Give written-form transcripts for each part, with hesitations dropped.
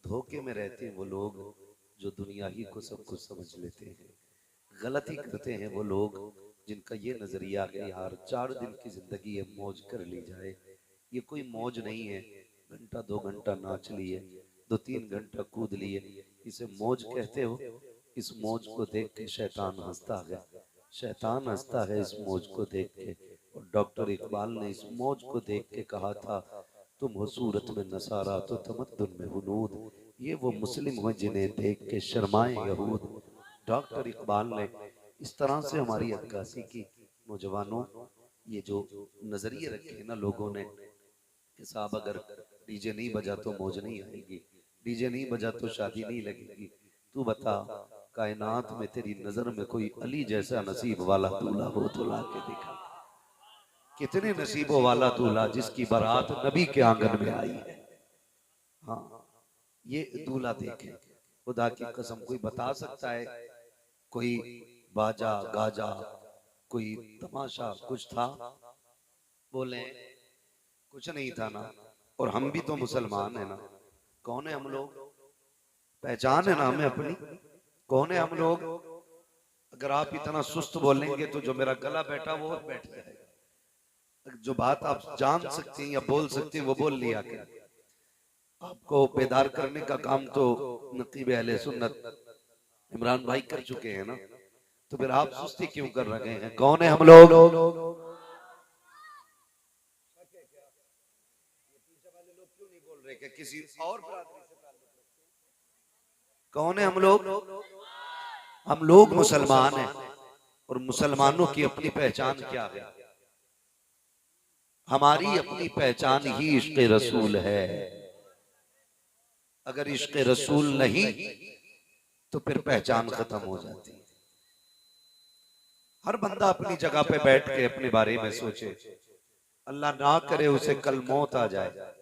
धोखे में रहते हैं वो लोग जो दुनिया ही को सब कुछ समझ लेते हैं। गलती करते हैं वो लोग जिनका ये नजरिया है यार 4 दिन की जिंदगी है, मौज कर ली जाए। ये कोई मौज नहीं है। घंटा 2 घंटा नाच लिए, 2-3 घंटा कूद लिए, इसे मौज कहते हो? इस मौज को देख के शैतान हंसता है। शैतान हंसता है इस मौज को देख के। और डॉक्टर इकबाल ने इस मौज को देख के कहा था, तुम हो सूरत में नसारा तो तमद्दुन में हुनूद। ये वो मुस्लिम हो जिन्हें देख के शर्माए यहूद। डॉक्टर इकबाल ने इस तरह से हमारी अक्कासी की। नौजवानों, ये जो नजरिए रखे ना लोगों ने कि साहब अगर डीजे नहीं बजा तो मौज नहीं आएगी, डीजे नहीं बजा तो शादी नहीं लगेगी। तू बता, कायनात में तेरी नजर में कोई अली जैसा नसीब वाला दूल्हा हो तो ला के दिखा। कितने नसीबों वाला दूल्हा जिसकी बारात नबी के आंगन में आई है। हाँ, ये दूल्हा देखे। खुदा की कसम, कोई बता सकता है कोई बाजा गाजा कोई तमाशा कुछ था? बोले कुछ नहीं था ना। और हम भी तो मुसलमान है ना। कौन है हम लोग? पहचान है ना हमें अपनी? कौन है हम लोग? अगर आप इतना सुस्त बोलेंगे तो जो मेरा गला बैठा वो बैठ जाएगा। जो बात आप जान सकते हैं या बोल सकते हैं वो बोल लिया कर। आपको बेदार करने का काम तो नकीब अहले सुन्नत इमरान भाई कर चुके हैं ना, तो फिर आप सुस्ती क्यों कर रहे हैं? कौन है हम लोग? किसी और कौन है हम लोग? हम लोग मुसलमान हैं। और मुसलमानों की अपनी पहचान क्या है? हमारी अपनी पहचान ही इश्क रसूल है। अगर इश्क रसूल नहीं तो फिर पहचान खत्म हो जाती है। हर बंदा अपनी जगह पे बैठ के अपने बारे में सोचे। अल्लाह ना करे उसे कल मौत आ जाए।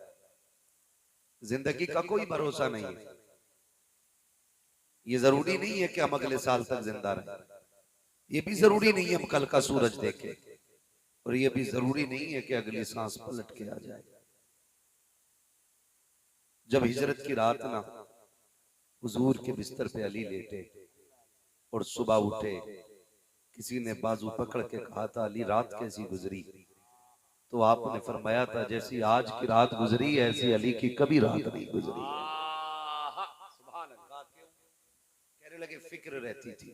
जिंदगी का कोई भरोसा नहीं है। ये जरूरी नहीं है कि हम अगले साल तक जिंदा रहें। ये भी जरूरी नहीं है हम कल का सूरज देखें। और ये भी जरूरी नहीं है कि अगली सांस पलट के आ जाए। जब हिजरत की रात ना हुजूर के बिस्तर पे अली लेटे और सुबह उठे, किसी ने बाजू पकड़ के कहा था अली रात कैसी गुजरी? तो आपने फरमाया था जैसी आज की रात गुजरी ऐसी अली की कभी रात नहीं गुजरी। कहने लगे फिक्र रहती थी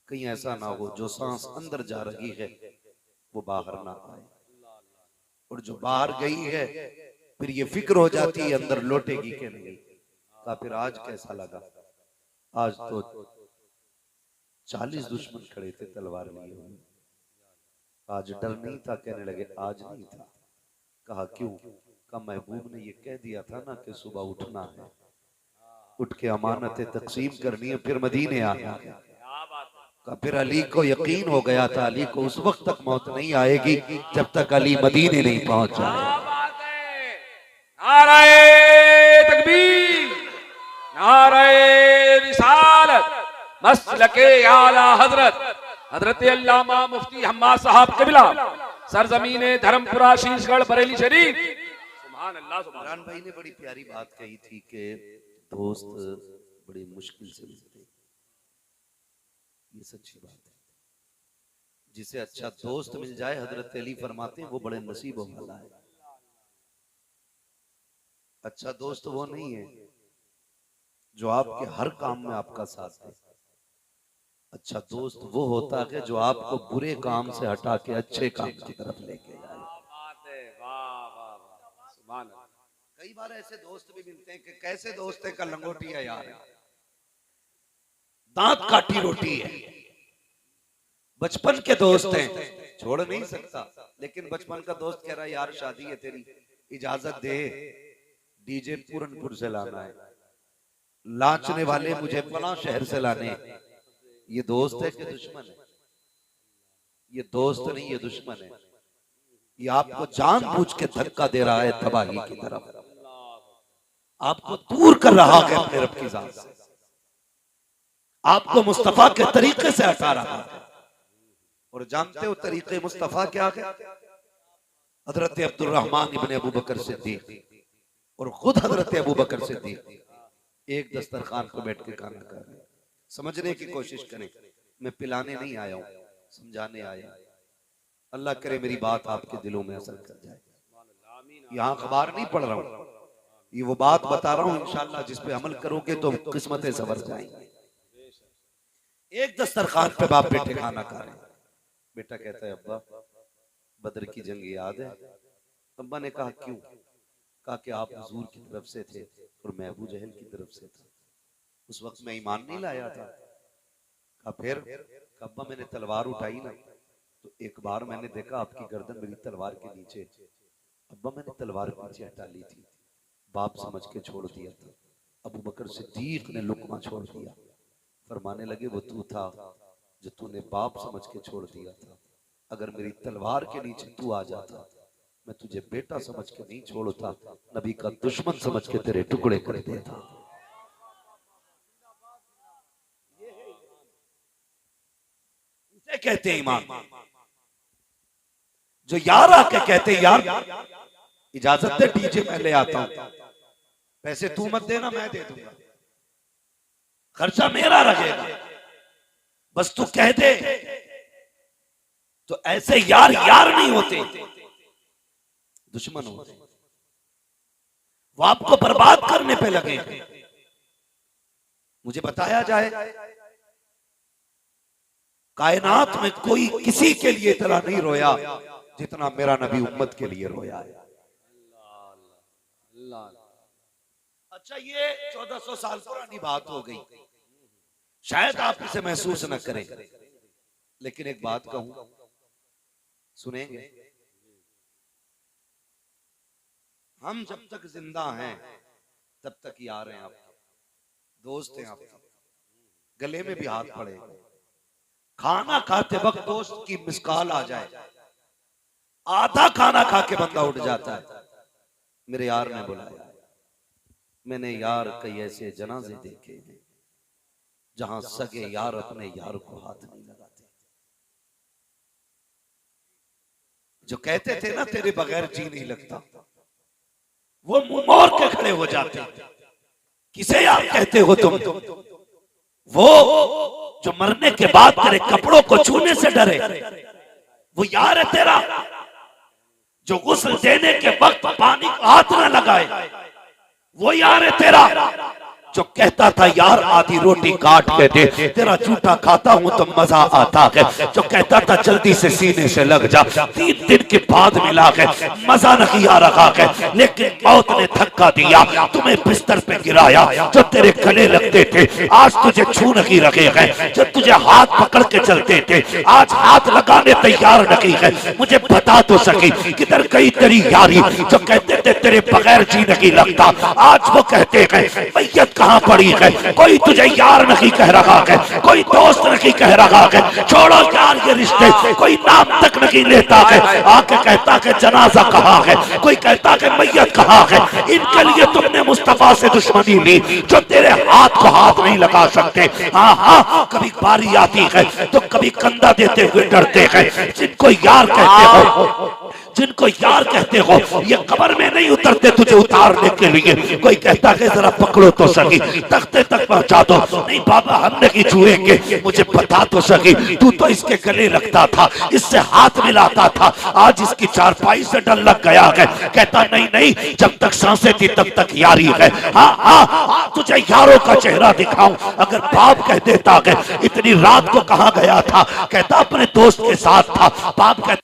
कहीं ऐसा ना हो जो सांस अंदर जा रही है वो बाहर ना आए, और जो बाहर गई है फिर ये फिक्र हो जाती है अंदर लौटेगी कि नहीं। का फिर आज कैसा लगा? आज तो 40 दुश्मन खड़े थे तलवार लिए हुए। आज डर नहीं था? कहने लगे आज नहीं था। कहा क्यों? कहा महबूब ने ये कह दिया था ना कि सुबह उठना है, उठ के अमानतें तकसीम करनी है, फिर मदीने आना है। का फिर अली को यकीन हो गया था अली को उस वक्त तक मौत नहीं आएगी जब तक अली मदीने नहीं पहुंच जाए। नाराए तकबीर, नाराए रिसालत, मसलके आला हजरत हजरत अल्लामा मुफ्ती हम्मा साहब किबला, सरजमीने धर्मपुरा शीशगढ़ बरेली शरीफ। सुभान अल्लाह। इमरान भाई ने बड़ी प्यारी बात कही थी कि दोस्त बड़ी मुश्किल से मिलते हैं। ये सच्ची बात है। जिसे अच्छा दोस्त मिल जाए हजरत अली फरमाते हैं वो बड़े नसीबों वाला है। अच्छा दोस्त वो नहीं है जो आपके हर काम में आपका साथ दे। अच्छा दोस्त वो होता है जो आपको बुरे काम से हटा के अच्छे काम की तरफ लेके जाए। कई बार ऐसे दोस्त भी मिलते हैं कि कैसे दोस्त है का लंगोटी है यार, दांत काटी रोटी है। बचपन के दोस्त हैं, छोड़ नहीं सकता, लेकिन बचपन का दोस्त कह रहा है यार शादी है तेरी, इजाजत दे, डीजे पूरनपुर से लाना है, लाचने वाले मुझे फला शहर से लाने। ये दोस्त है कि दुश्मन है? ये दोस्त नहीं, ये दुश्मन है। ये आपको जानबूझ के धक्का दे रहा है तबाही की तरफ, आपको दूर कर रहा है अपने रब की जात से, आपको मुस्तफा के तरीके से हटा रहा है। और जानते हो तरीके मुस्तफा क्या है? हजरत अब्दुर्रहमान इब्ने अबू बकर सिद्दीक और खुद हजरत अबू बकर सिद्दीक एक दस्तरखान पर बैठ के खाना खा रहे हैं। समझने की कोशिश करें, मैं पिलाने नहीं आया हूं, समझाने आया। अल्लाह करे मेरी बात आपके दिलों में असर कर जाए। यहाँ अखबार नहीं पढ़ रहा हूं, ये वो बात बता रहा हूं इंशाअल्लाह जिस पे अमल करोगे तो किस्मतें संवर जाएंगी। एक दस्तरखान पे बाप बेटे खाना खा रहे हैं। बेटा कहता है अब्बा बदर की जंग याद है? अब्बा ने कहा क्यों? कहा कि आप हुजूर की तरफ से थे और मैं अबू जहल की तरफ से था। उस वक्त मैं ईमान नहीं लाया था। कहा फिर? अब्बा मैंने तलवार उठाई ना, तो एक बार मैंने देखा आपकी गर्दन मेरी तलवार के नीचे। अब्बा मैंने तलवार पीछे हटा ली थी, बाप समझ के छोड़ दिया था। अबू बकर सिद्दीक ने लुकमा छोड़ दिया। फरमाने लगे वो तू था जो तूने बाप समझ के छोड़ दिया था। अगर मेरी तलवार के नीचे तू आ जाता, मैं तुझे बेटा समझ के नहीं छोड़ता, नबी का दुश्मन समझ के तेरे टुकड़े कर देता। इसे कहते हैं ईमान। जो यार आके कहते हैं यार इजाजत दे डीजे मैं ले आता हूं, पैसे तू मत देना मैं दे दूंगा, खर्चा मेरा रहेगा, बस तू कह दे। तो ऐसे यार यार नहीं होते, दुश्मन होते। वो आपको बर्बाद करने पे लगे। मुझे बताया जाए कायनात में कोई किसी के लिए इतना नहीं रोया जितना मेरा नबी उम्मत के लिए रोया है। अच्छा ये 1400 साल पुरानी बात हो गई, शायद आप इसे महसूस न करें, लेकिन एक बात कहूं, सुनेंगे? हम जब तक जिंदा हैं तब तक यार हैं आपके, दोस्त हैं आपके, गले में भी हाथ पड़ेगा। खाना खाते वक्त दोस्त की मिस कॉल आ जाए, आधा खाना खा के बंदा उठ जाता है, मेरे यार ने बुलाया। मैंने यार कई ऐसे जनाजे देखे हैं जहां सगे यार अपने यार को हाथ नहीं लगाते। जो कहते थे ना तेरे बगैर जी नहीं लगता, वो मुंह मोड़ के खड़े हो जाते। किसे यार कहते हो तुम? वो जो मरने के बाद तेरे कपड़ों को छूने से डरे, वो यार है तेरा। जो गुस्ल देने के वक्त पानी को हाथ ना लगाए, वो यार है तेरा। जो कहता था यार आधी रोटी काट के दे, तेरा झूठा खाता हूं तो मजा आता है। जो कहता था जल्दी से सीने से लग जा, 3 दिन के बाद मिला है, मजा नहीं आ रहा है, लेकिन मौत ने धक्का दिया, तुम्हें बिस्तर पे गिराया। जो तेरे गले लगते थे आज तुझे छू नहीं रहे हैं, जो तुझे हाथ पकड़ के चलते थे आज हाथ लगाने तैयार नहीं है। मुझे बता तो सकी किधर गई तेरी यारी? जो कहते थे तेरे बगैर जी नहीं लगता, आज वो कहते हैं मैयत कहां पड़ी है। कोई तुझे यार नहीं कह रहा है, कोई दोस्त नहीं कह रहा है, छोड़ो यार ये रिश्ते, कोई नाम तक नहीं लेता है। आके कहता है जनाजा कहाँ है, कोई कहता है मैयत कहाँ है। इनके लिए तुमने मुस्तफा से दुश्मनी ली जो तेरे हाथ को हाथ नहीं लगा सकते। हाँ हाँ, कभी बारी आती है तो कभी कंधा देते हुए डरते हैं। जिनको यार कहते हो, जिनको यार कहते हो, ये कब्र में नहीं उतरते तुझे उतारने के लिए। कोई कहता है जरा पकड़ो तो सही, तख्ते तक पहुंचा दो। नहीं बाबा हम नहीं छुएंगे, मुझे बता तो सही, तू तो इसके गले लगता था, इससे हाथ मिलाता था, आज इसकी चारपाई से डर लग गया है। कहता नहीं नहीं, जब तक सांसें थी तब तक यारी है। हाँ हाँ, तुझे यारों का चेहरा दिखाऊं। अगर बाप कह देता है इतनी रात को कहाँ गया था, कहता अपने दोस्त के साथ था। बाप कहता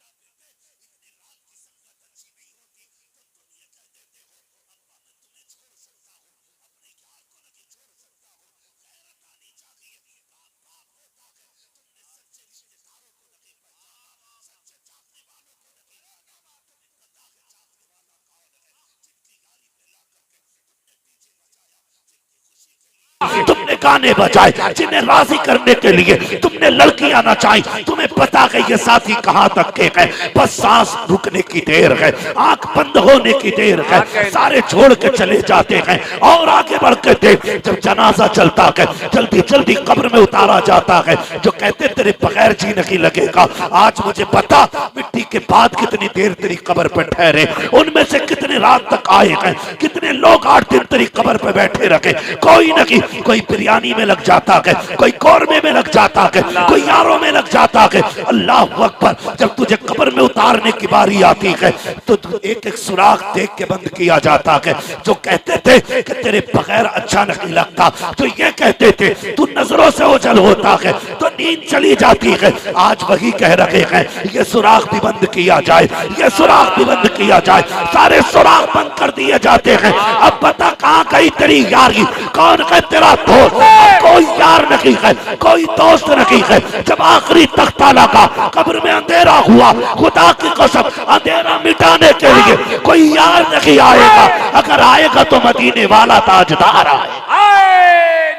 तुमने गाने बजाए, जिन्हें राजी करने के लिए तुमने लड़कियां नचाई, तुम्हें पता है ये साथी कहां तक के गए, बस सांस रुकने की देर है, आंख बंद होने की देर है, सारे छोड़ के चले जाते हैं और आगे बढ़ के देख जब जनाजा चलता है, जल्दी जल्दी कब्र में उतारा जाता है, जो कहते तेरे बगैर जी नहीं लगेगा, आज मुझे पता मिट्टी के बाद कितनी देर तेरी कब्र पे ठहरे, उनमें से कितने रात तक आए हैं, कितने लोग 8 दिन तेरी कब्र पे बैठे रखे, कोई नहीं, कोई बिरयानी में लग जाता है, कोई कौरमे में लग जाता है, कोई यारों में लग जाता है। अल्लाह अकबर। जब तुझे कब्र में उतारने की बारी आती है तो एक एक सुराख देख के बंद किया जाता है, जो कहते थे कि तेरे बगैर अच्छा नहीं लगता, तो ये कहते थे तू नजरों से ओझल होता है तो नींद चली जाती है, आज वही कह रहे हैं ये सुराख भी बंद किया जाए, ये सुराख भी बंद किया जाए, सारे सुराख बंद कर दिए जाते हैं। अब बता कहां गई तेरी यारी, कौन है तेरा दोस्त, कोई यार नहीं है, कोई दोस्त नहीं है। जब आखिरी तख्ता लगा, कब्र में अंधेरा हुआ, खुदा की कसम अंधेरा मिटाने के लिए कोई यार नहीं आएगा, अगर आएगा तो मदीने वाला ताजदार आए।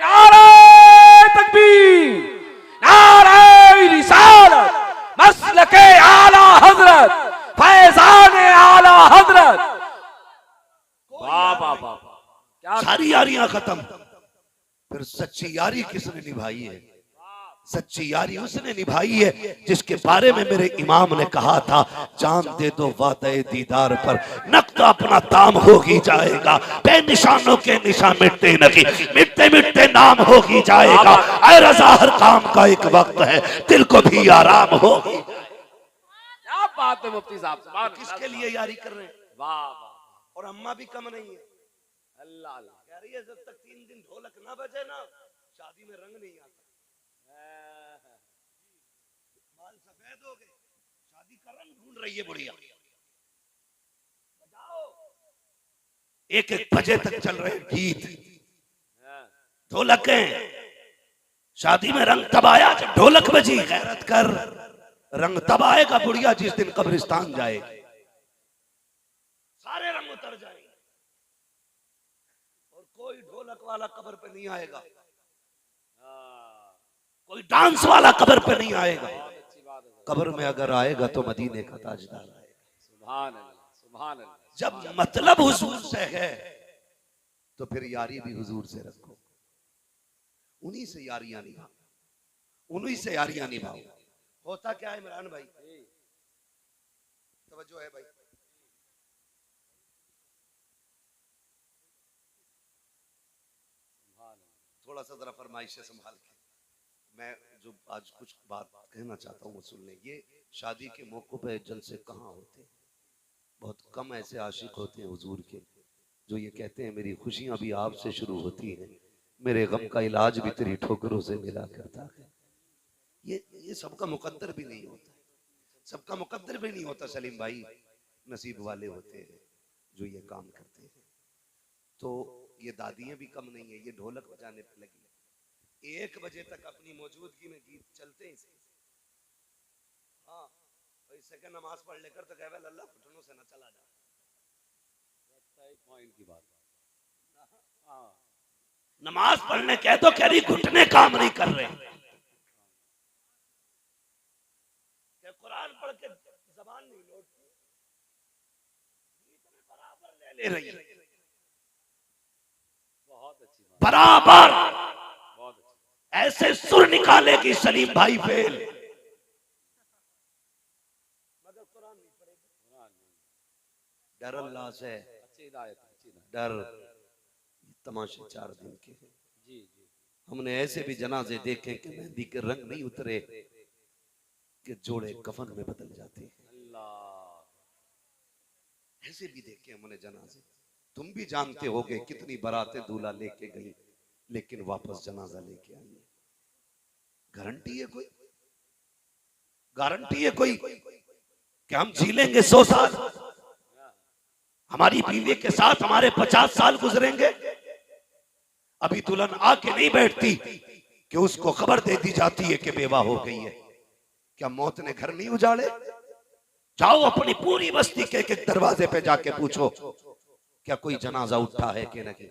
नारे तकबीर, नारे रिसालत, मसलके आला हजरत, फैजाने आला हजरत। वाह वाह वाह, क्या सारी यारियां खत्म, फिर सच्ची यारी किसने निभाई है? सच्ची यारी उसने निभाई है जिसके बारे में मेरे इमाम ने कहा था, जान दे दो वादे दीदार पर, नक्ता अपना दाम हो ही जाएगा, बेनिशानों के निशान मिटते नहीं, मिटते मिटते नाम हो ही जाएगा। ऐ रज़ा हर काम का एक वक्त है, दिल को भी आराम होगी। क्या बात है मुफ्ती साहब, किसके लिए यारी कर रहे हैं? वाह वाह। और अम्मा भी कम नहीं है, अल्लाह अल्लाह। कह रही है जब तक 3 दिन ढोलक ना बजे ना शादी में रंग नहीं आता। बाल सफेद हो गए, शादी का रंग ढूंढ रही है बुढ़िया। बजाओ, 1-1 बजे तक चल रहे गीत, ढोलकें, शादी में रंग तब आया जब ढोलक बजी। गैरत कर, रंग तब आएगा बुढ़िया जिस दिन कब्रिस्तान जाएगी, सारे रंग उतर जाएंगे और कोई ढोलक वाला कब्र पे नहीं आएगा, कोई डांस वाला कब्र पे नहीं आएगा। कब्र में अगर आएगा तो मदीने का ताजदार आएगा। सुभान अल्लाह, सुभान अल्लाह। जब मतलब हुजूर से है तो फिर यारी भी हुजूर से रखो, उन्हीं से यारियां निभाओ, उन्हीं से यारियां निभाओ। होता क्या है इमरान भाई, तवज्जो है भाई, थोड़ा सा जरा फरमाइश से संभाल के, मैं जो आज कुछ बात कहना चाहता हूँ वो सुन लें। ये शादी के मौकों पे जलसे कहाँ होते हैं, बहुत कम ऐसे आशिक होते हैं हुजूर के जो ये कहते हैं मेरी खुशियां भी आपसे शुरू होती हैं, मेरे गम का इलाज भी तेरी ठोकरों से मिला करता है। ये सबका मुकद्दर भी नहीं होता, सबका मुकद्दर भी नहीं होता सलीम भाई, नसीब वाले होते हैं जो ये काम करते हैं। तो ये दादियां भी कम नहीं है, ये ढोलक बजाने पे लगी, 1 बजे तक अपनी मौजूदगी में गीत चलते हैं। हाँ, इससे क्या नमाज पढ़ लेकर तो कहवे अल्लाह घुटनों से न चला जा, एक पॉइंट की बात। नमाज पढ़ने कह तो कह रही घुटने काम नहीं कर रहे, कुरान पढ़ के जबान नहीं लौटती, बराबर ले रही है, बहुत अच्छी बात, बराबर बहुत अच्छी। ऐसे सुर निकालेगी सलीम भाई फेल, मगर कुरान नहीं पढ़ेगी। डर अल्लाह से, अच्छी हिदायत, अच्छी हिदायत। डर। तमाशे 4 दिन के हैं, जी जी। हमने ऐसे भी जनाजे देखे कि मेहंदी के रंग नहीं उतरे कि जोड़े कफन में बदल जाते हैं। अल्लाह, ऐसे भी देखे हमने जनाजे। तुम भी जानते होगे कितनी बारातें दूल्हा लेके गई लेकिन वापस जनाजा लेके आई है। गारंटी है कोई, गारंटी है कोई कि हम जी लेंगे 100 साल, हमारी बीवी के साथ हमारे 50 साल गुजरेंगे? अभी दुल्हन आके नहीं बैठती कि उसको खबर दे दी जाती है कि बेवा हो गई है। क्या मौत ने घर नहीं उजाड़े? जाओ अपनी पूरी बस्ती के एक दरवाजे पे जाके पूछो क्या कोई जनाजा उठा है कि नहीं,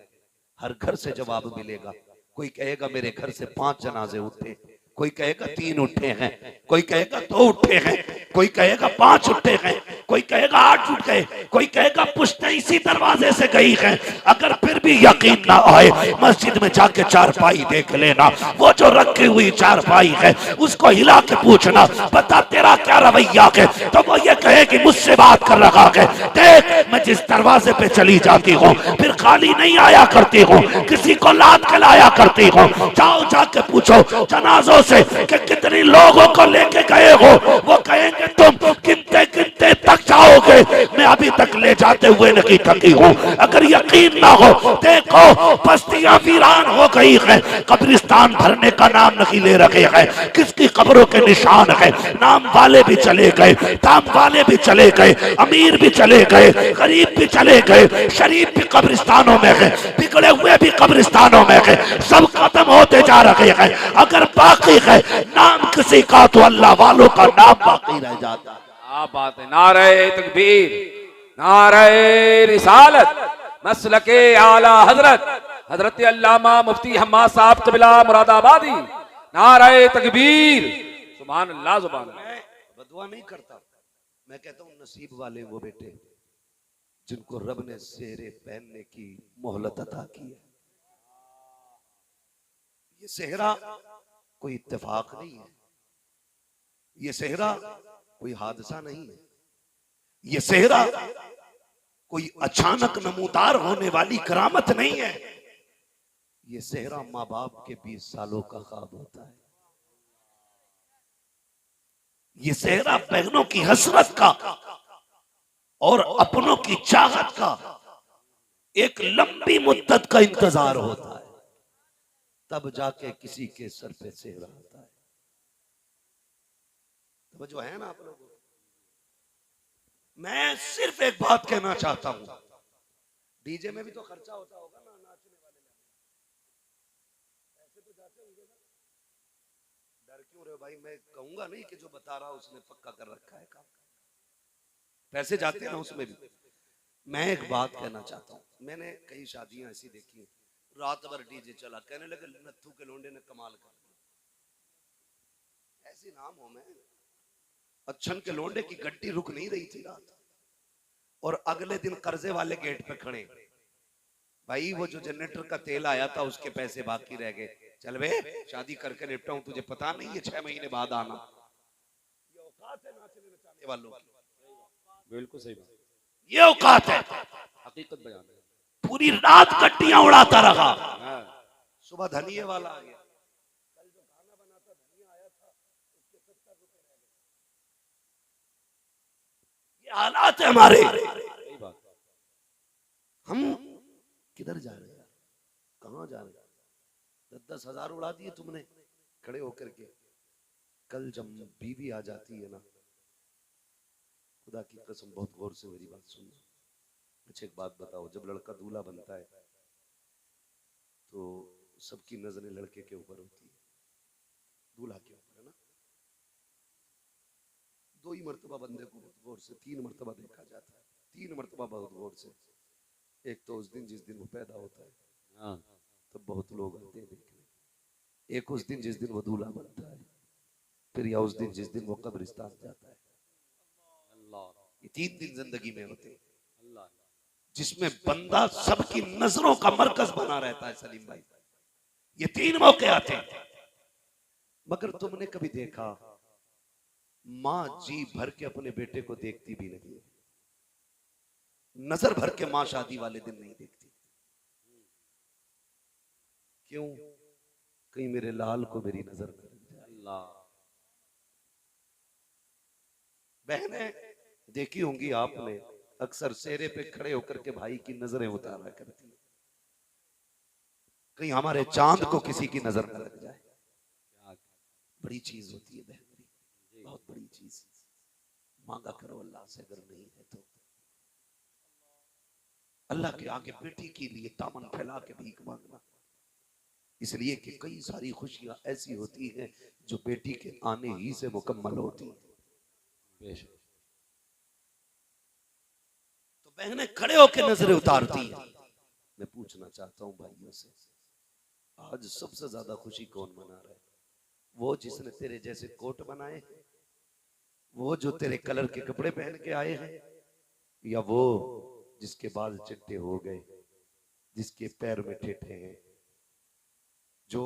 हर घर से जवाब मिलेगा कोई कहेगा मेरे घर से 5 जनाजे उठे, कोई कहेगा 3 उठे हैं, कोई कहेगा 2 उठे हैं, कोई कहेगा 5 उठे हैं, कोई कहेगा 8 उठ गए, कोई कहेगा पुश्तें इसी दरवाजे से गई हैं। अगर फिर भी यकीन ना आए, मस्जिद में जाके चारपाई देख लेना, वो जो रखी हुई चारपाई है उसको हिला के पूछना बता तेरा क्या रवैया है, तो वो ये कहे कि मुझसे बात कर रहा है। देख मैं जिस दरवाजे पे चली जाती हूँ फिर खाली नहीं आया करती हूँ, किसी को लाद के लाया करती हूँ। जाओ जाके पूछो जनाजों से कि कितने लोगों को लेके गए हो, वो कहेंगे तुम गिनते गिनते तक जाओगे, मैं अभी तक ले जाते हुए नहीं थकी हूँ। अगर यकीन ना हो देखो बस्तियां वीरान हो गई है, कब्रिस्तान भरने का नाम नहीं ले रखे हैं, किसकी कब्रों के निशान है, नाम वाले भी चले गए, दाम वाले भी चले गए, अमीर भी चले गए, गरीब भी चले गए, शरीफ भी कब्रिस्तानों में है, बिगड़े हुए भी कब्रिस्तानों में है, सब खत्म होते जा रहे हैं। अगर बाकी है नाम किसी का तो अल्लाह वालों का नाम बाकी रह जाता है। क्या बात है। नारे तकबीर, नारे रिसालत, मसलके आला हजरत हजरत अल्लामा मुफ्ती हम्माद साहब क़िबला मुरादाबादी। नारे तकबीर, सुभान अल्लाह सुभान अल्लाह। मैं बदुआ नहीं करता, मैं कहता हूँ नसीब वाले वो बेटे जिनको रब ने सेहरे पहनने की मोहलत अता की है। ये सेहरा कोई इत्तेफाक नहीं है, ये सेहरा कोई हादसा नहीं है, ये सेहरा कोई अचानक नमूदार होने वाली करामत नहीं है। ये सेहरा माँ बाप के 20 सालों का ख्वाब होता है। ये सेहरा बहनों की हसरत का और अपनों की चाहत का एक लंबी मुद्दत का इंतजार होता है, तब जाके किसी के सर पे सेहरा आता है। तो जो है ना आप लोगों, मैं सिर्फ एक बात कहना चाहता हूं, डीजे में भी तो खर्चा होता होगा ना, नाचने वाले ऐसे तो जाते होंगे ना। डर क्यों रहे भाई, मैं कहूंगा नहीं कि जो बता रहा उसने पक्का कर रखा है काम, पैसे जाते हैं ना उसमें भी। मैं एक बात कहना चाहता हूं, मैंने कई शादियां ऐसी देखी, रात भर डीजे चला, कहने लगे नत्थू के लोंडे ने कमाल कर दिया। ऐसी नाम हो, मैं अच्छन के लोंडे की गड्डी रुक नहीं रही थी रात, और अगले दिन कर्जे वाले गेट पे खड़े, भाई वो जो जनरेटर का तेल आया था उसके पैसे बाकी रह गए, चल बे शादी करके निपटा हूं, तुझे पता नहीं है 6 महीने बाद आना। ये औकात है नाचने नचाने वालों की। बिल्कुल सही बात, ये औकात है, हकीकत बयान है। पूरी रात गड्डियां उड़ाता रहा, सुबह धनिये वाला आ गया, कल जो खाना बना था धनिया आया था उसके 70 रुपए रह गए। ये हालात है हमारे। सही बात। हम किधर जा रहे हैं, कहां जा रहे हैं? 10-10 हजार उड़ा दिए तुमने खड़े होकर के। कल जब बीवी आ जाती है ना, खुदा की कसम बहुत गौर से मेरी बात सुनना। अच्छा एक बात बताओ, जब लड़का दूल्हा बनता है तो सबकी नजरें लड़के के ऊपर होती है, दूल्हा के ऊपर, है ना। 2 ही मर्तबा बंदे को बहुत गौर से, 3 मर्तबा देखा जाता है, 3 मर्तबा बहुत गौर से। एक तो उस दिन जिस दिन वो पैदा होता है, हाँ, तब बहुत लोग आते हैं देखने। एक उस दिन जिस दिन वो दूल्हा बनता है, फिर या उस दिन जिस दिन वो कब्रिस्तान जाता है। ये 3 दिन जिंदगी में होते हैं जिसमें बंदा सबकी नजरों का मरकज बना रहता है। सलीम भाई, ये 3 मौके आते हैं। मगर तुमने कभी देखा मां जी भर के अपने बेटे को देखती भी नहीं है, नजर भर के मां शादी वाले दिन नहीं देखती। क्यों? कहीं मेरे लाल को मेरी नजर न लग जाए। अल्लाह। बहनें देखी होंगी आपने, अक्सर सेहरे पे खड़े होकर के भाई की नजरें उतारा करती है, कहीं हमारे चांद को किसी की नजर न लग जाए। बड़ी चीज होती है बहन, बहुत बड़ी चीज। मांगा करो अल्लाह से, अगर नहीं है तो अल्लाह के आगे बेटी के लिए दामन फैला के भीख मांगना, इसलिए कि कई सारी खुशियां ऐसी होती हैं जो बेटी के आने ही से मुकम्मल होती हैं। तो बहनें खड़े होकर नजरें उतारती हैं। मैं पूछना चाहता हूं भाइयों से, आज सबसे ज्यादा खुशी कौन मना रहा है? वो जिसने तेरे जैसे कोट बनाए हैं, वो जो तेरे कलर के कपड़े पहन के आए हैं, या वो जिसके बाल चिट्टे हो गए, जिसके पैर में ठेठे हैं, जो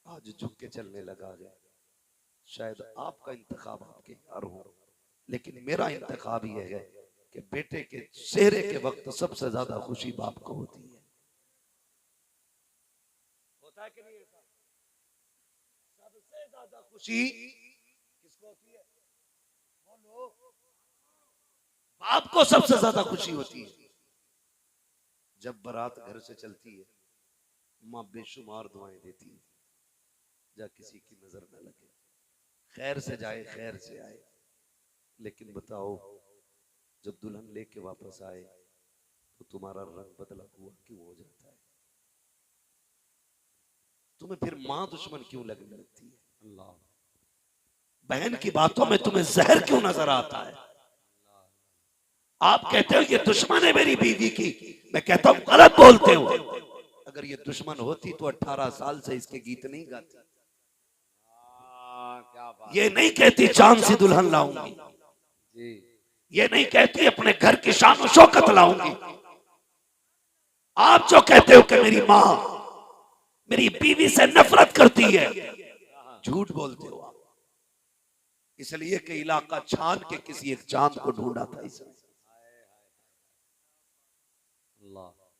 आज झुक के चलने लगा है? शायद आपका इंतखाब आपके यार हो, लेकिन मेरा इंतखाब ये है कि बेटे के चेहरे के वक्त सबसे ज्यादा खुशी बाप को होती है। होता है कि नहीं ऐसा? सबसे ज्यादा खुशी किसको होती है? बोलो। बाप को सबसे ज्यादा खुशी होती है जब बारात घर से चलती है। माँ बेशुमार दुआएं देती है, जा किसी की नजर न लगे, खैर से जाए खैर से आए। लेकिन बताओ, जब दुल्हन लेके वापस आए तो तुम्हारा रंग बदला हुआ क्यों हो जाता है? तुम्हें फिर मां दुश्मन क्यों लगने लगती है? अल्लाह। बहन की बातों में तुम्हें जहर क्यों नजर आता है? आप कहते हो ये दुश्मन है मेरी बीवी की, मैं कहता हूं गलत बोलते हो। अगर ये दुश्मन होती तो 18 साल से इसके गीत नहीं गाती, ये नहीं कहती चांद सी दुल्हन लाऊंगी, ये नहीं कहती अपने घर की शान और शौकत लाऊंगी। आप जो कहते हो कि मेरी मां मेरी बीवी से नफरत करती है, झूठ बोलते हो आप। इसलिए कि इलाका छान के किसी एक चांद को ढूंढा था इसने।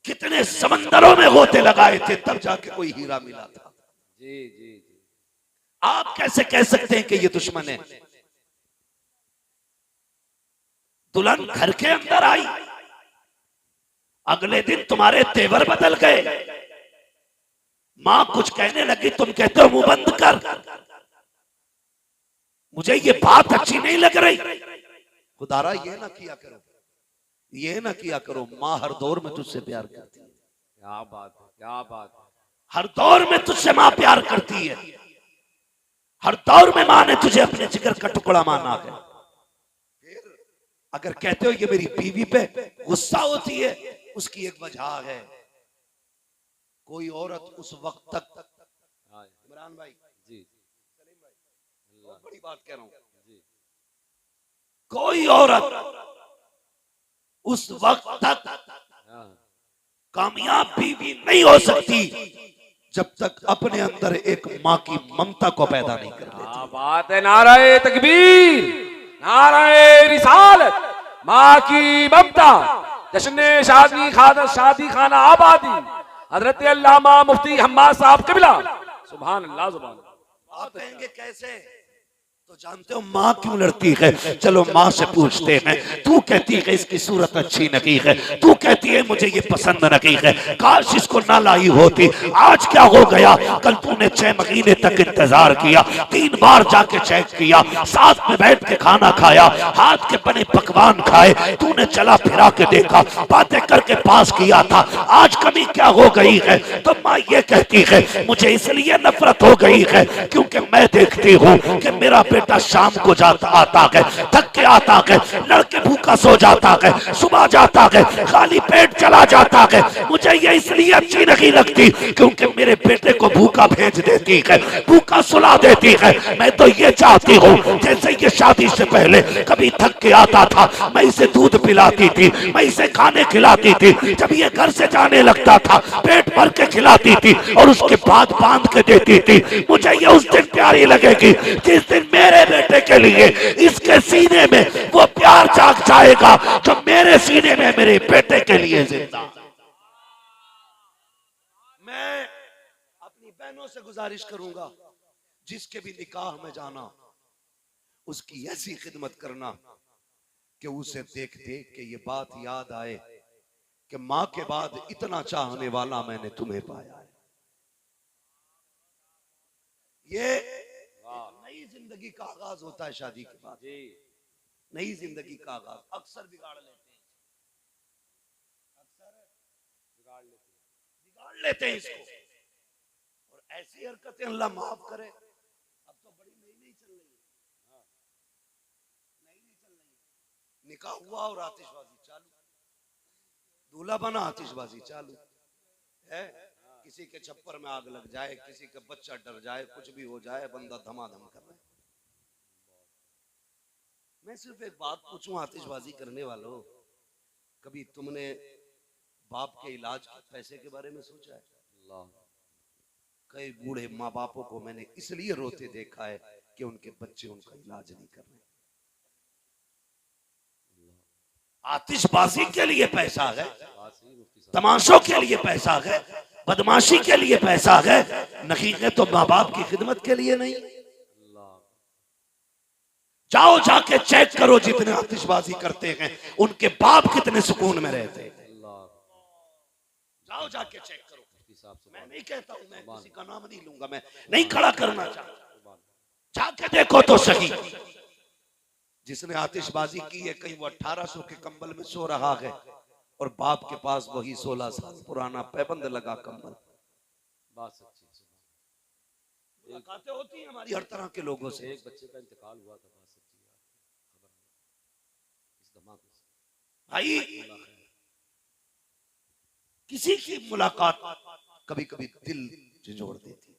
कितने समंदरों में गोते लगाए थे तब जाके कोई हीरा मिला था। जी जी जी। आप कैसे कह सकते हैं कि ये दुश्मन है? दुल्हन घर के अंदर आई, अगले दिन तुम्हारे तेवर बदल गए, मां कुछ कहने लगी, तुम कहते हो मुंह बंद कर, मुझे ये बात अच्छी नहीं लग रही। खुदारा ये ना किया करो, ये ना किया करो। मां हर दौर में तुझसे प्यार करती है। क्या बात है, क्या बात है। हर दौर में तुझसे मां प्यार करती है, हर दौर में मां ने तुझे अपने जिगर का टुकड़ा माना है। अगर कहते हो ये मेरी बीवी पे गुस्सा होती है, उसकी एक वजह है, कोई औरत उस वक्त तक, इमरान भाई जी, सलीम भाई, बहुत बड़ी बात कह रहा हूं जी, कोई औरत उस वक्त तक कामयाब बीवी नहीं हो सकती जब तक अपने अंदर एक मां की ममता को पैदा नहीं कर लेती। बात है। नाराए तकबीर, नाराए रिसालत, माँ की ममता, जश्न शादी खाना आबादी, हजरत अल्लामा मुफ्ती हम्मा साहब क़िबला। सुभान अल्लाह, सुभान अल्लाह। आप कहेंगे कैसे? तो जानते हो माँ क्यों लड़ती है? चलो माँ से पूछते हैं। तू कहती है इसकी सूरत अच्छी नहीं है, तू कहती है मुझे ये पसंद नहीं है, काश इसको ना लाई होती। आज क्या हो गया? कल तूने 6 महीने तक इंतजार किया, 3 बार जाके चेक किया, साथ में बैठ के खाना खाया, हाथ के बने पकवान खाए, तूने चला फिरा के देखा, बातें करके पास किया था, आज कमी क्या हो गई है? तो माँ ये कहती है मुझे इसलिए नफरत हो गई है क्योंकि मैं देखती हूँ कि मेरा बेटा शाम को जाता आता है, थक के आता है, लड़के भूखा सो जाता है, सुबह जाता है, खाली पेट चला जाता है। मुझे ये इसलिए अच्छी नहीं लगती क्योंकि मेरे बेटे को भूखा भेज देती है, भूखा सुला देती है। मैं तो ये चाहती हूँ जैसे ये शादी से पहले कभी थक के आता था, मैं इसे दूध पिलाती थी, मैं इसे खाने खिलाती थी, जब ये घर से जाने लगता था पेट भर के खिलाती थी और उसके बाद बांध के देती थी। मुझे ये उस दिन प्यारी लगेगी जिस दिन मेरे बेटे के लिए इसके सीने में वो प्यार जाग जाएगा जो मेरे सीने में मेरे बेटे के लिए जिंदा। मैं अपनी बहनों से गुजारिश करूंगा, जिसके भी निकाह में जाना उसकी ऐसी खिदमत करना कि उसे देख देख के ये बात याद आए कि माँ के बाद इतना चाहने वाला मैंने तुम्हें पाया है। ये नई जिंदगी का आगाज होता है शादी के बाद, नई जिंदगी का आगाज। अक्सर बिगाड़ लेते हैं, बिगाड़ लेते हैं इसको, और ऐसी हरकतें अल्लाह माफ करे। अब तो बड़ी नई नई चल रही है, नई नई चल रही है। निकाह हुआ और आतिशबाजी चालू, दूल्हा बना आतिशबाजी चालू है। किसी के छप्पर में आग लग जाए, किसी का बच्चा डर जाए, कुछ भी हो जाए, बंदा धमाधम कर रहा है। मैं सिर्फ एक बात पूछूं आतिशबाजी करने वालों, कभी तुमने बाप के इलाज के पैसे के बारे में सोचा है? कई बूढ़े माँ बापों को मैंने इसलिए रोते देखा है कि उनके बच्चे उनका इलाज नहीं कर रहे। आतिशबाजी के लिए पैसा है, तमाशों के लिए पैसा है, बदमाशी के लिए पैसा है, नहीं है तो माँ बाप की खिदमत के लिए नहीं। जाओ जाके चेक करो, जितने आतिशबाजी करते हैं उनके बाप कितने सुकून में रहते हैं। जाओ जाके चेक करो। मैं नहीं कहता हूं, मैं किसी का नाम नहीं लूंगा, मैं नहीं खड़ा करना चाहता, जाके देखो तो सही। जिसने आतिशबाजी की है, कहीं वो 1800 के कंबल में सो रहा है और बाप के पास वही 16 साल पुराना पैबंद लगा कंबल। बात सच्ची है। मुलाकातें होती हैं हमारी हर तरह के लोगों से। एक बच्चे का इंतकाल हुआ था, बात सच्ची है, इस धमाके से भाई। किसी की मुलाकात कभी कभी दिल झिझोड़ देती है।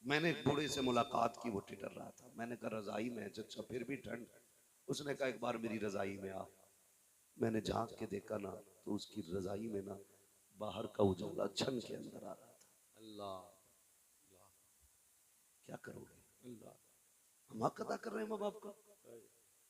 मैंने एक बूढ़े से मुलाकात की, वो टिटर रहा था। मैंने कहा रजाई में, अच्छा फिर भी ठंड। उसने कहा एक बार मेरी रजाई में आ। मैंने झांक के देखा ना, तो उसकी रजाई में ना बाहर का उजाला छन के अंदर आ रहा था। अल्लाह, क्या करोगे? अल्लाह, हम हक अदा कर रहे हैं माँ बाप का,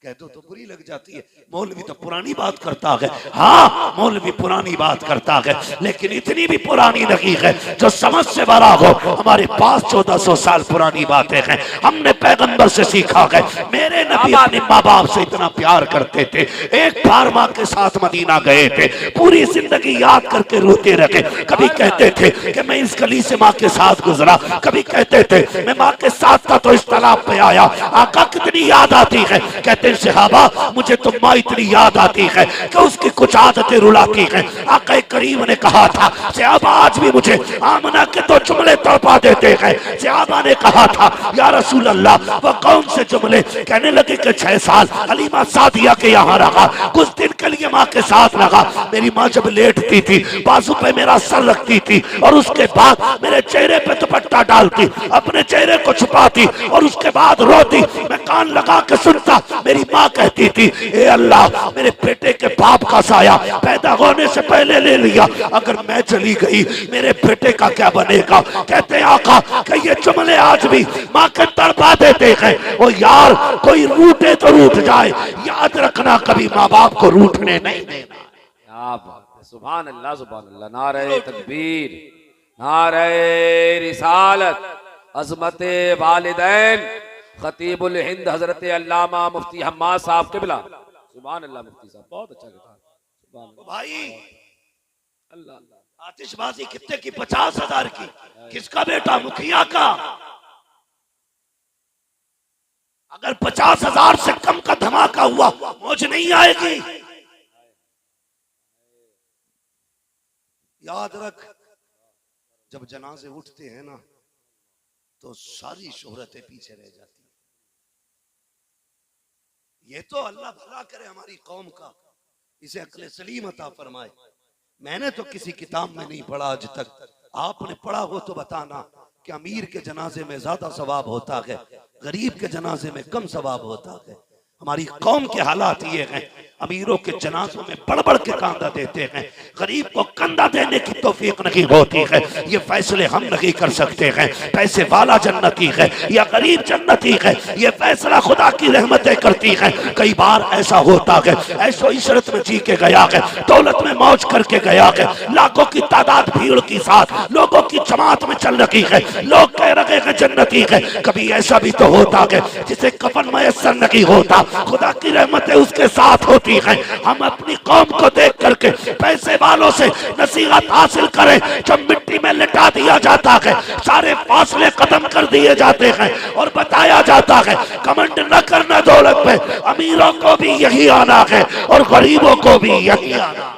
कह दो तो बुरी लग जाती है। मौलवी तो पुरानी बात करता है, हाँ मौलवी पुरानी बात करता है, लेकिन इतनी भी पुरानी नहीं है जो समझ से बड़ा हो। हमारे पास 1400 साल पुरानी बातें हैं, हमने पैगंबर से सीखा है। मेरे नबी अपने माँ बाप से इतना प्यार करते थे। एक बार माँ के साथ मदीना गए थे, पूरी जिंदगी याद करके रोते रहे। कभी कहते थे कि मैं इस गली से माँ के साथ गुजरा, कभी कहते थे मैं माँ के साथ था तो इस तालाब पे आया। आका कितनी याद आती है। कहते सहाबा मुझे तो माँ इतनी याद आती है कि उसकी कुछ आदतें रुलाती हैं। आका करीम ने कहा था सहाबा आज भी मुझे आमना के तो जुमले तड़पा देते हैं। सहाबा ने कहा था या रसूल अल्लाह वो कौन से जुमले? कहने लगे कि 6 साल हलीमा सादिया के यहाँ रहा, कुछ दिन के लिए माँ के साथ रहा। मेरी माँ जब लेटती थी बाजू पे मेरा सर रखती थी और उसके बाद मेरे चेहरे पे दुपट्टा डालती, अपने चेहरे को छुपाती और उसके बाद रोती। मैं कान लगा के सुनता। मेरी माँ कहती थी ए अल्लाह मेरे बेटे के बाप का साया पैदा होने से पहले ले लिया, अगर मैं चली गई मेरे बेटे का क्या बनेगा? कहते आका कि ये जुमले आज भी माँ के तड़पा देते हैं। ओ यार कोई रूठे तो रूठ जाए, याद रखना कभी माँ बाप को रूठने नहीं देना। सुभान अल्लाह, सुभान अल्लाह। नारे तकबीर, नारे रिसालत, अज़मते वालिदैन, खतीबुल हिंद हजरत अल्लामा मुफ्ती हम्माद साहब किबला। सुभान अल्लाह, मुफ्ती साहब बहुत अच्छा किताब। सुभान भाई अल्लाह। आतिशबाजी कितने की? 50,000 की। किसका बेटा? मुखिया का। अगर 50,000 से कम का धमाका हुआ मौज नहीं आएगी। याद रख, जब जनाजे उठते हैं ना तो सारी शोहरतें पीछे रह जाती हैं। ये तो अल्लाह भला करे हमारी कौम का, इसे अक्ल सलीम अता फरमाए। मैंने तो किसी किताब में नहीं पढ़ा आज तक, आपने पढ़ा हो तो बताना कि अमीर के जनाजे में ज्यादा सवाब होता है, गरीब के जनाजे में कम सवाब होता है। हमारी कौम के हालात ये हैं, अमीरों के जनाजों में बढ़ बढ़ के कांधा देते हैं, गरीब को कंधा देने की तौफीक नहीं होती है। ये फैसले हम नहीं कर सकते हैं, पैसे वाला जन्नती है या गरीब जन्नती है, ये फैसला खुदा की रहमतें करती हैं। कई बार ऐसा होता है, ऐसो इशरत में जी के गया है, दौलत में मौज करके गया है, लाखों की तादाद भीड़ के साथ लोगों की जमात में चल रही है, लोग कह रहे हैं जन्नती है। कभी ऐसा भी तो होता है जिसे कफन मयसर नहीं होता, खुदा की रहमतें उसके साथ होती हैं। हम अपनी कौम को देख करके पैसे वालों से नसीहत हासिल करें, जब मिट्टी में लिटा दिया जाता है, सारे फासले खत्म कर दिए जाते हैं और बताया जाता है कमेंट न करना दौलत पे, अमीरों को भी यही आना है और गरीबों को भी यही आना।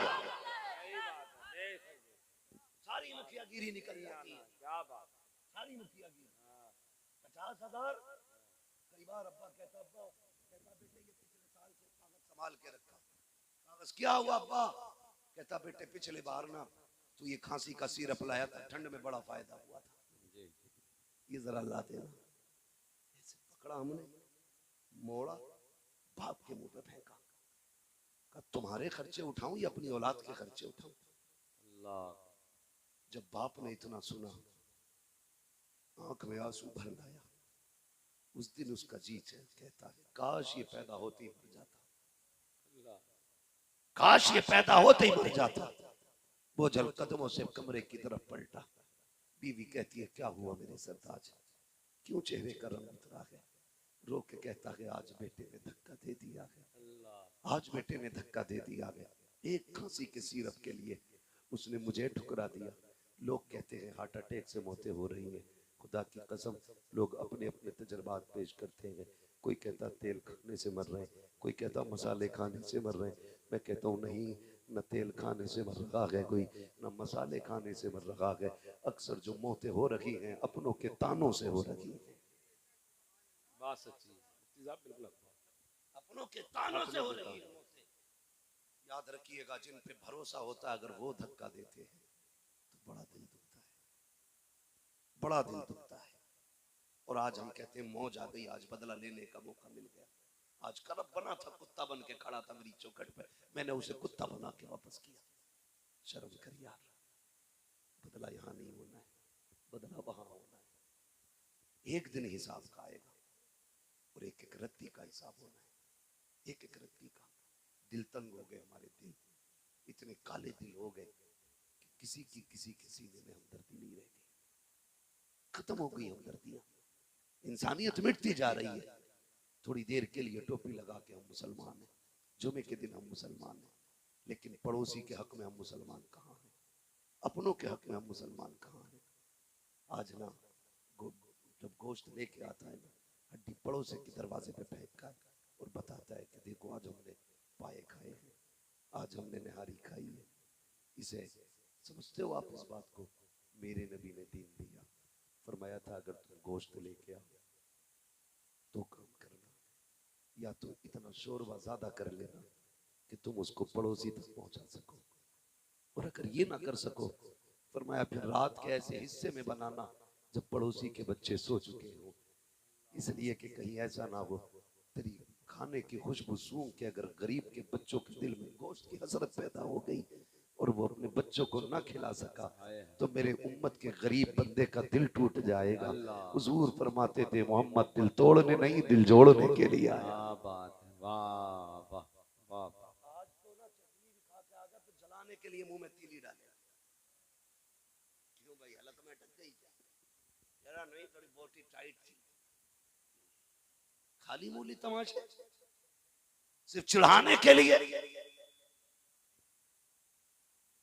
सारी मुखियागिरी निकल जाती है। क्या बात, सारी मुखियागिरी। 50,000। कई बार अब्बा कहता बेटे ये पिछले साल से कागज संभाल के रखा। कागज क्या हुआ अब्बा? कहता बेटे पिछले बार ना तो ये खांसी का सिरप लाया था, ठंड में बड़ा फायदा हुआ था, ये जरा ला देना। ऐसे पकड़ा हमने, मोड़ा, बाप के मुंह पे फेंका। कहा तुम्हारे खर्चे उठाऊं या अपनी औलाद के खर्चे उठाऊं? जब बाप ने इतना सुना, आंख में आंसू भर लाया। उस दिन उसका जी कहता है काश ये पैदा होते ही मर जाता, काश ये पैदा होते ही मर जाता। वो जल कदमों से कमरे की तरफ पलटा। बीवी कहती है क्या हुआ मेरे सरताज, क्यों चेहरे का रंग उतरा है? रो के कहता है आज बेटे ने धक्का दे दिया है, आज बेटे ने धक्का दे दिया है। एक खांसी के सिरप के लिए उसने मुझे ठुकरा दिया। लोग कहते हैं हार्ट अटैक से मौतें हो रही हैं। खुदा की कसम, लोग अपने अपने तजर्बात पेश करते हैं। कोई कहता तेल खाने से मर रहे हैं, कोई कहता मसाले खाने से मर रहे हैं। मैं कहता हूँ नहीं, न तेल खाने से मर रहा है कोई, न मसाले खाने से मर रहा है। अक्सर जो मौतें हो रही हैं अपनों के तानों से हो रही हैं। बात सच्ची है, बिल्कुल अपनों के तानों से हो रही है मौतें। याद रखिएगा, जिन पे भरोसा होता है अगर वो धक्का देते हैं तो बड़ा दिल दुखता है, बड़ा दिल दुखता है। और आज हम कहते हैं मौज आ गई, आज बदला लेने का मौका मिल गया। आज करब बना था, कुत्ता बन के खड़ा था मेरी चौखट पे, मैंने उसे कुत्ता बना के वापस किया। शर्म कर यार, बदला यहाँ नहीं होना है, बदला वहां होना है। एक दिन हिसाब का आएगा और एक एक रत्ती का हिसाब होना है, एक एक रत्ती का। दिल तंग हो गए हमारे दिल, इतने काले दिल हो गए कि किसी के सीने में हमदर्दी नहीं रह गई, खत्म हो गई हमदर्दियां। इंसानियत मिटती जा रही है। थोड़ी देर के लिए टोपी लगा के हम मुसलमान हैं, जुमे के दिन हम मुसलमान हैं, लेकिन पड़ोसी के हक में हम मुसलमान कहाँ हैं? अपनों के हक में हम मुसलमान कहाँ हैं? आज ना जब गोश्त लेके आता है ना, हड्डी पड़ोसी के दरवाजे पे फेंकता है और बताता है कि देखो आज हमने पाए खाए हैं, आज हमने निहारी खाई है। इसे समझते हो आप इस बात को? मेरे नबी ने दीन दिया, फरमाया था अगर तुम गोश्त लेके आओ तो काम करना, या तो इतना शोरबा ज्यादा कर लेना कि तुम उसको पड़ोसी तक पहुंचा सको, और अगर ये ना कर सको फरमाया फिर रात के ऐसे हिस्से में बनाना जब पड़ोसी के बच्चे सो चुके हो, इसलिए कि कहीं ऐसा ना हो तेरी खाने की खुशबू सूंघ के अगर गरीब के बच्चों के दिल में गोश्त की हसरत पैदा हो गई और वो अपने बच्चों को ना खिला सका तो मेरे उम्मत के गरीब बंदे का दिल टूट जाएगा। हुजूर फरमाते थे मोहम्मद दिल तोड़ने नहीं दिल जोड़ने के लिए आया। वाह वाह वाह। आज तो ना चटनी भी खा के आ गया तो जलाने के लिए मुंह में तीली डाले। क्यों भाई हालत में अटक गई क्या? जरा नहीं, थोड़ी बोटी टाइट थी। खाली मूली तमाशे सिर्फ चिढ़ाने के लिए।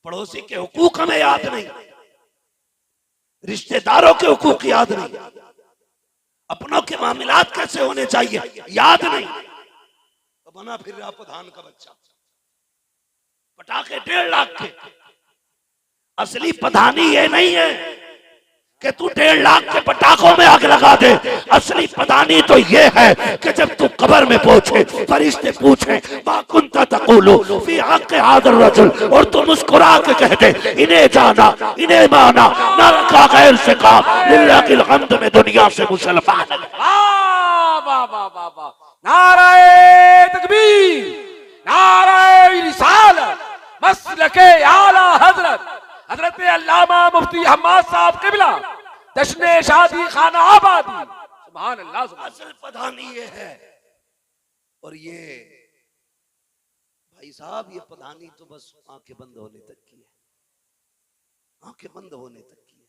पड़ोसी के हुकूक हमें याद नहीं, रिश्तेदारों के हुकूक याद नहीं, अपनों के मामलात कैसे होने चाहिए याद नहीं, तो बना फिर रहा प्रधान का बच्चा। पटाखे 1.5 लाख के। असली प्रधानी ये नहीं है कि तू 1.5 लाख के पटाखों में आग लगा दे। असली प्रधानी तो ये है कि जब तू कब्र में पहुंचे फरिश्ते पूछे मा कुंता तक़ूलु फी हक़्क़ि हाज़िर रजुल, और तू मुस्कुरा के कह दे इन्हें जाना इन्हें माना, ना रखा गैर से कहा लिल्लाहिल हम्द में दुनिया से मुसलमान। वाह वाह वाह वाह वाह। नारे तकबीर, नारे रिसालत, मसलके आला हजरत हजरत अल्लामा मुफ्ती हम्माद साहब किबला, जश्न शादी खाना आबादी। सुभान अल्लाह। असल प्रधानी ये है। और ये भाई साहब, ये प्रधानी तो बस आंखें बंद होने तक की है, आंखें बंद होने तक की है।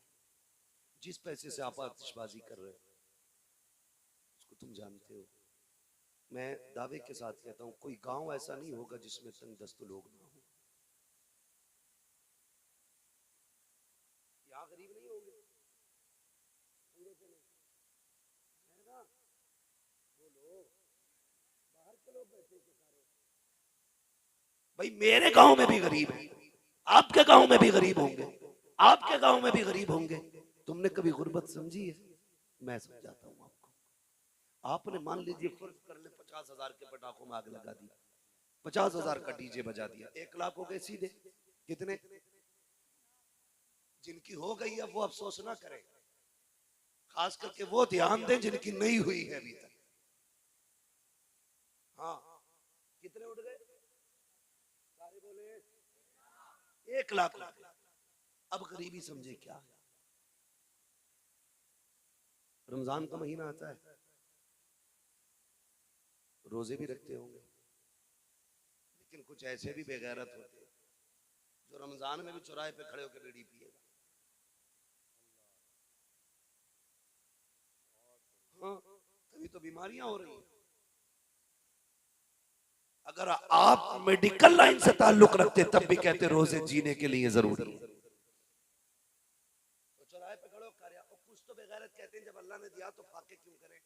जिस पैसे से आप आतिशबाजी कर रहे हो उसको तुम जानते हो। मैं दावे के साथ कहता हूं कोई गांव ऐसा नहीं होगा जिसमें तंग दस्त लोग ना हो। यहाँ गरीब नहीं होंगे, पूरे के नहीं है ना, वो लोग बाहर के लोग बैठे के सारे। भाई मेरे गांव में भी गरीब है, आपके गांव में भी गरीब होंगे, आपके गांव में भी गरीब होंगे। तुमने कभी गुर्बत समझी है? मैं समझाता हूं आपको। आपने मान लीजिए फर्ज कर ले 50,000 के पटाखों में आग लगा दी, 50,000 का डीजे बजा दिया, 1 लाख हो गए सीधे। कितने? जिनकी हो गई है वो अफसोस ना करें, खास करके वो ध्यान दें जिनकी नहीं हुई है अभी तक। हाँ, कितने उठ गए? सारे बोले 1 लाख। अब गरीबी समझे क्या है। रमजान का महीना आता है, रोजे भी रखते होंगे, लेकिन कुछ ऐसे भी बेगैरत होते हैं जो रमजान में भी चौराहे पे खड़े होकर बीड़ी पिएगा। हाँ, तभी तो बीमारियां हो रही हैं। अगर आप मेडिकल लाइन से ताल्लुक रखते तब भी कहते रोजे जीने के लिए जरूरी है। तो चौराहे पे खड़े होकर और कुछ तो बेगैरत कहते हैं जब अल्लाह ने दिया तो फाके क्यों करें।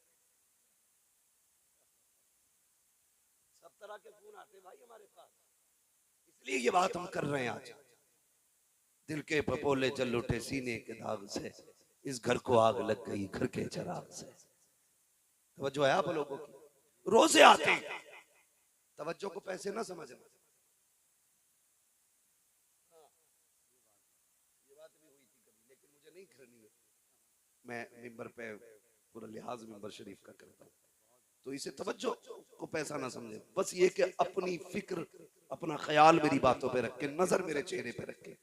सब तरह के फोन आते भाई हमारे पास, इसलिए ये बात हम कर रहे हैं आज। दिल के पपोले जल उठे सीने के दाग से, इस घर को आग लग गई घर के चिराग से। तवज्जो है आप लोगों की? रोजे आते हैं, तवज्जो को पैसे ना समझना। ये बात भी हुई थी कभी, लेकिन मुझे नहीं करनी है। मैं मिंबर पे पूरा लिहाज मिंबर शरीफ का करता हूँ, तो इसे तवज्जो को पैसा ना समझे। बस ये कि अपनी फिक्र, अपना ख्याल मेरी बातों पे रख के, नजर मेरे चेहरे पे रख के